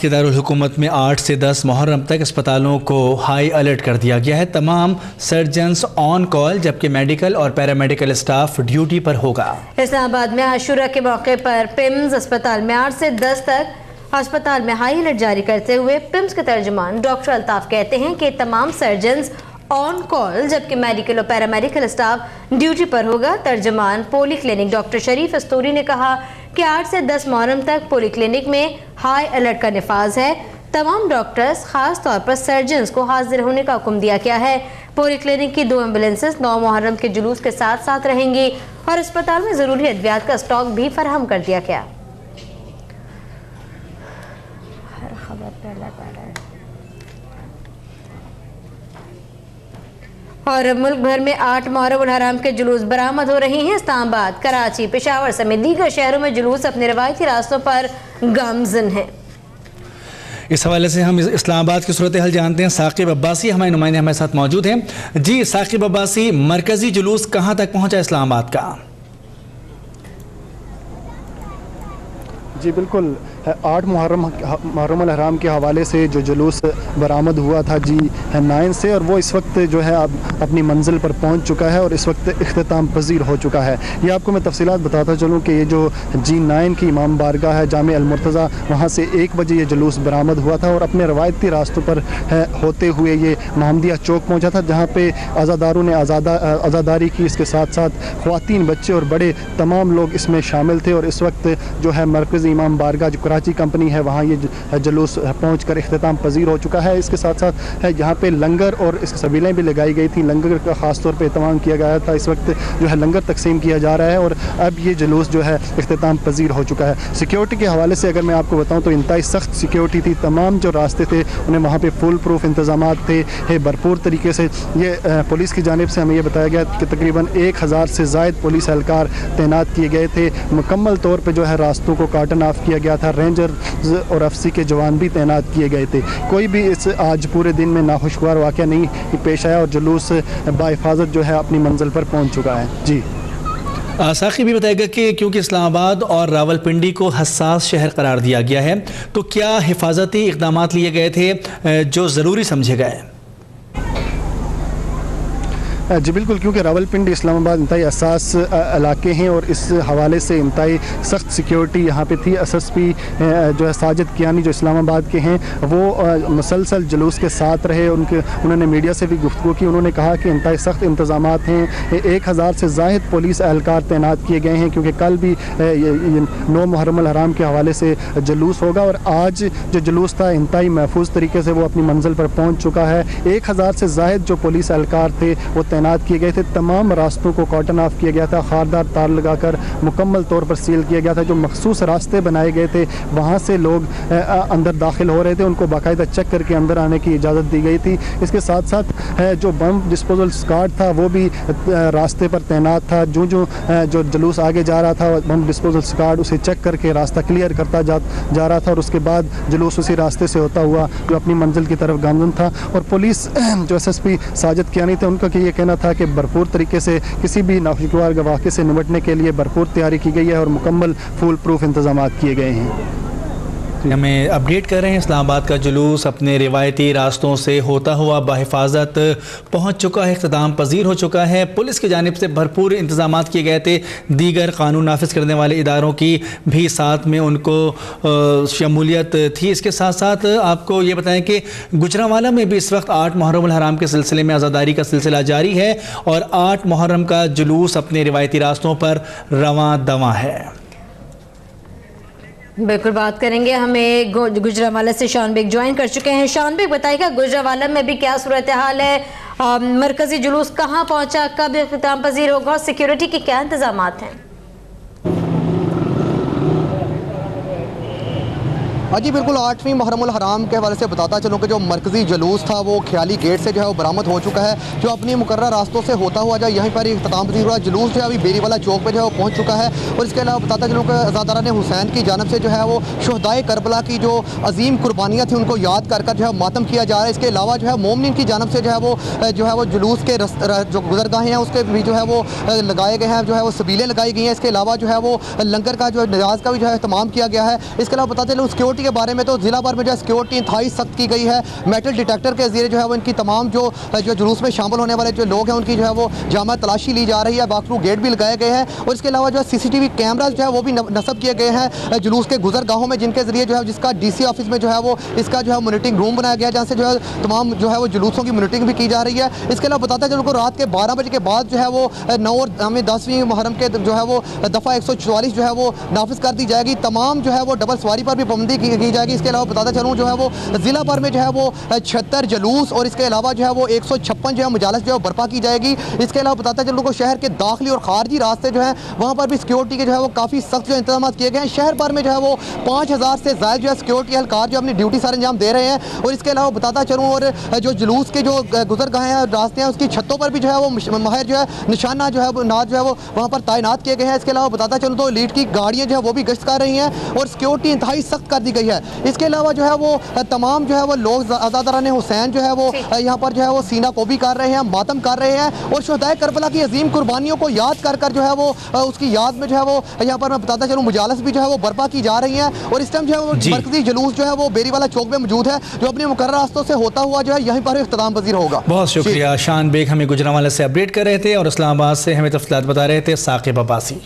दारुल हुकूमत में 8 से 10 मुहर्रम तक अस्पतालों को हाई अलर्ट कर दिया गया है। तमाम सर्जन्स ऑन कॉल, जबकि मेडिकल और पैरामेडिकल स्टाफ ड्यूटी पर होगा। इस्लामाबाद में आशूरा के मौके पर पिम्स अस्पताल में 8 से 10 तक अस्पताल में हाई अलर्ट जारी करते हुए पिम्स के तर्जुमान डॉक्टर अल्ताफ कहते हैं कि तमाम सर्जन्स ऑन कॉल, जबकि मेडिकल और पैरामेडिकल स्टाफ ड्यूटी पर होगा। तर्जुमान पोली क्लिनिक डॉक्टर शरीफ अस्तूरी ने कहा कि 8 से 10 मुहर्रम तक पोली क्लिनिक में हाई अलर्ट का निफाज है। तमाम डॉक्टर्स, खास तौर पर सर्जन्स को हाजिर होने का हुक्म दिया गया है। पोली क्लिनिक की 2 एम्बुलेंसेस 9 मुहर्रम के जुलूस के साथ साथ रहेंगी और अस्पताल में ज़रूरी अद्वियात का स्टॉक भी फराहम कर दिया गया। और मुल्क भर में 8 मुहर्रम हराम के जुलूस बरामद हो रही हैं। इस्लामाबाद, कराची, पेशावर समेत दीगर शहरों में जुलूस अपने रवायती रास्तों पर गामजन है। इस हवाले से हम इस्लामाबाद की सूरत हाल जानते हैं। साकिब अब्बासी हमारे नुमाइंदे हमारे साथ मौजूद हैं। जी साकिब अब्बासी, मरकजी जुलूस कहाँ तक पहुँचा इस्लामाबाद का? जी बिल्कुल, 8 मुहर्रम हराम के हवाले से जो जुलूस बरामद हुआ था G9 से, और वो इस वक्त जो है अब अपनी मंजिल पर पहुंच चुका है और इस वक्त इख्तिताम पजीर हो चुका है। ये आपको मैं तफसीलात बताता चलूँ कि ये जो G9 की इमाम बारगाह है जामे अल-मुर्तज़ा, वहाँ से 1 बजे ये जुलूस बरामद हुआ था और अपने रवायती रास्तों पर होते हुए ये महमदिया चौक पहुँचा था, जहाँ पे अज़ादारों ने आज़ादारी की। इसके साथ साथ ख़वातीन, बच्चे और बड़े तमाम लोग इसमें शामिल थे और इस वक्त जो है मरकज़ी इमाम बारगाह जो कराची कंपनी है वहाँ ये जुलूस पहुँच कर इख्तिताम पजीर हो चुका है। इसके साथ साथ यहाँ पे लंगर और इस सबीलें भी लगाई गई थी। लंगर का ख़ास तौर पे एहतमाम किया गया था। इस वक्त जो है लंगर तकसीम किया जा रहा है और अब ये जुलूस जो है इख्तिताम पजीर हो चुका है। सिक्योरिटी के हवाले से अगर मैं आपको बताऊँ तो इंतहाई सख्त सिक्योरिटी थी। तमाम जो रास्ते थे उन्हें वहाँ पर फुल प्रूफ इंतजाम थे भरपूर तरीके से। ये पुलिस की जानिब से हमें यह बताया गया कि तकरीबन 1000 से ज़ायद पुलिस एहलकार तैनात किए गए थे। मुकम्मल तौर पर जो है रास्तों को कार्टन ऑफ किया गया था। रेंजर और एफसी के जवान भी तैनात किए गए थे। कोई भी इस आज पूरे दिन में नाखुशगवार वाक़या नहीं पेश आया और जुलूस बाहिफाजत जो है अपनी मंजिल पर पहुंच चुका है। जी साखी भी बताएगा कि क्योंकि इस्लामाबाद और रावलपिंडी को हसास शहर करार दिया गया है, तो क्या हिफाजती इक़दाम लिए गए थे जो ज़रूरी समझे गए? जी बिल्कुल, क्योंकि रावलपिंडी इस्लामाबाद इंतहाई हसास इलाके हैं और इस हवाले से इंतहाई सख्त सिक्योरिटी यहाँ पे थी। SSP जो है साजिद कियानी जो इस्लामाबाद के हैं वो मुसलसल जुलूस के साथ रहे। उन्होंने मीडिया से भी गुफ्तगू की। उन्होंने कहा कि इंतहाई सख्त इंतजाम हैं। 1000 से ज़ायद पुलिस एहलकार तैनात किए गए हैं, क्योंकि कल भी 9 मुहर्रम हराम के हवाले से जुलूस होगा और आज जो जुलूस था इंतहाई महफूज तरीके से वो अपनी मंजिल पर पहुँच चुका है। 1000 से ज़ायद जो पुलिस एहलकार थे वो तैनात किए गए थे। तमाम रास्तों को कॉर्टन ऑफ किया गया था। खारदार तार लगाकर मुकम्मल तौर पर सील किया गया था। जो मखसूस रास्ते बनाए गए थे वहाँ से लोग अंदर दाखिल हो रहे थे, उनको बाकायदा चेक करके अंदर आने की इजाज़त दी गई थी। इसके साथ साथ जो बम डिस्पोजल स्क्वाड था वो भी रास्ते पर तैनात था। जो जुलूस आगे जा रहा था बम डिस्पोजल स्क्वाड उसे चेक करके रास्ता क्लियर करता जा रहा था और उसके बाद जुलूस उसी रास्ते से होता हुआ जो अपनी मंजिल की तरफ गामजन था। और पुलिस जो SSP साजिद कियानी थे उनका ये कहना था कि भरपूर तरीके से किसी भी नाखुशगवार वाक़े से निपटने के लिए भरपूर तैयारी की गई है और मुकम्मल फुल प्रूफ इंतजाम किए गए हैं। हमें अपडेट कर रहे हैं, इस्लामाबाद का जुलूस अपने रिवायती रास्तों से होता हुआ बाहिफाजत पहुँच चुका है, इख्तिताम पजीर हो चुका है। पुलिस की जानिब से भरपूर इंतजाम किए गए थे। दीगर कानून नाफिज करने वाले इदारों की भी साथ में उनको शमूलियत थी। इसके साथ साथ आपको ये बताएं कि गुजरांवाला में भी इस वक्त 8 मुहर्रम हराम के सिलसिले में आज़ादारी का सिलसिला जारी है और 8 मुहर्रम का जुलूस अपने रिवायती रास्तों पर रवां दवां है। बिल्कुल बात करेंगे। हमें गुजरांवाला से शान बेग ज्वाइन कर चुके हैं। शान बेग बताइएगा गुजरांवाला में भी क्या सूरत हाल है? मरकजी जुलूस कहाँ पहुंचा, कब इख्तिताम पजीर होगा और सिक्योरिटी के क्या इंतजाम हैं? हाँ जी बिल्कुल, 8वीं मुहर्रम हराम के हवाले से बताता चलूँ कि जो मरकज़ी जुलूस था वो ख्याली गेट से जो है वो बरामद हो चुका है। जो अपनी मुकर्रर रास्तों से होता हुआ जो यहीं पर इख्तिताम पजीर हुआ जुलूस जो है अभी बेरीवाला चौक पर जो है वो पहुँच चुका है। और इसके अलावा बताता चलूँ कि अज़ादारान हुसैन की जानब से जो है वो शुहदाए करबला की जो अजीम कुर्बानियाँ थी उनको याद कर जो है मातम किया जा रहा है। इसके अलावा जो है मोमिनीन की जानब से जो है वो जुलूस के जो गुजरगाहें हैं उसके भी जो है वो लगाए गए हैं, जो है वो सबीलें लगाई गई हैं। इसके अलावा जो है वो लंगर का जो नियाज का भी जो है इस्तेमाल किया गया है। इसके अलावा बताते चलूँ सिक्योरिटी सिक्योरिटी के बारे में तो जिला भर में जो है सिक्योरिटी इंतहाई सख्त की गई है। मेटल डिटेक्टर के जरिए जो है वो इनकी तमाम जो जुलूस में शामिल होने वाले जो लोग हैं उनकी जो है वो जामा तलाशी ली जा रही है। वॉक थ्रू गेट भी लगाए गए हैं और इसके अलावा जो है CCTV कैमराज जो है वो भी नस्ब किए गए हैं जुलूस के गुजरगाहों में, जिनके जरिए जो है जिसका DC ऑफिस में जो है वो इसका जो है मॉनिटरिंग रूम बनाया गया है, जहाँ से जो है तमाम जो है वो जुलूसों की मॉनिटरिंग भी की जा रही है। इसके अलावा बताते हैं उनको रात के 12 बजे के बाद जो है वो 9 और 10वीं मुहर्रम के जो है वो दफ़ा 144 जो है वो नाफिज कर दी जाएगी। तमाम जो है वो डबल सवारी पर भी पाबंदी की जाएगी। इसके अलावा बताता चलूँ जो है वो जिला भर में जो है वो 76 जुलूस और इसके अलावा जो है वो 156 जो है मजालस जो है बर्पा की जाएगी। इसके अलावा बताता चलूँ को शहर के दाखिली और खारजी रास्ते जो है वहाँ पर भी सिक्योरिटी के जो है वो काफ़ी सख्त जो इंतजाम किए गए हैं। शहर भर में जो है वो 5000 से ज़्यादा जो है सिक्योरिटी एहलकार जो अपनी ड्यूटी सारे अंजाम दे रहे हैं। और इसके अलावा बताता चलूँ और जो जुलूस के जो गुजरगाहें हैं रास्ते हैं उसकी छतों पर भी जो है वो माहिर जो है निशाना जो है नाज जो है वो वहाँ पर तैनात किए गए हैं। इसके अलावा बताता चलूँ तो लीड की गाड़ियाँ जो है वो भी गश्त कर रही हैं और सिक्योरिटी इंतहाई सख्त कर दी गई है। इसके अलावा जो है वो तमाम जो है वो लोग आज़ादारान हुसैन जो है वो यहाँ पर जो है वो सीना कोबी कर रहे हैं, मातम कर रहे हैं और शुहदाए करबला की अजीम कुर्बानियों को याद कर कर जो है वो उसकी याद में जो है वो यहाँ पर मैं बताता चलूँ मुजालस भी जो है वो बर्पा की जा रही है। और इस टाइम जो है वो मरकजी जुलूस जो है वो बेरीवाला चौक में मौजूद है, जो अपने मुकर्रर रास्तों से होता हुआ जो है यहीं पर इख्तिताम पजीर होगा। बहुत शुक्रिया। शान बेग हमें गुजरांवाला से अपडेट कर रहे थे और इस्लामाबाद से हमें तफसीलात बता रहे थे साकिब अब्बासी।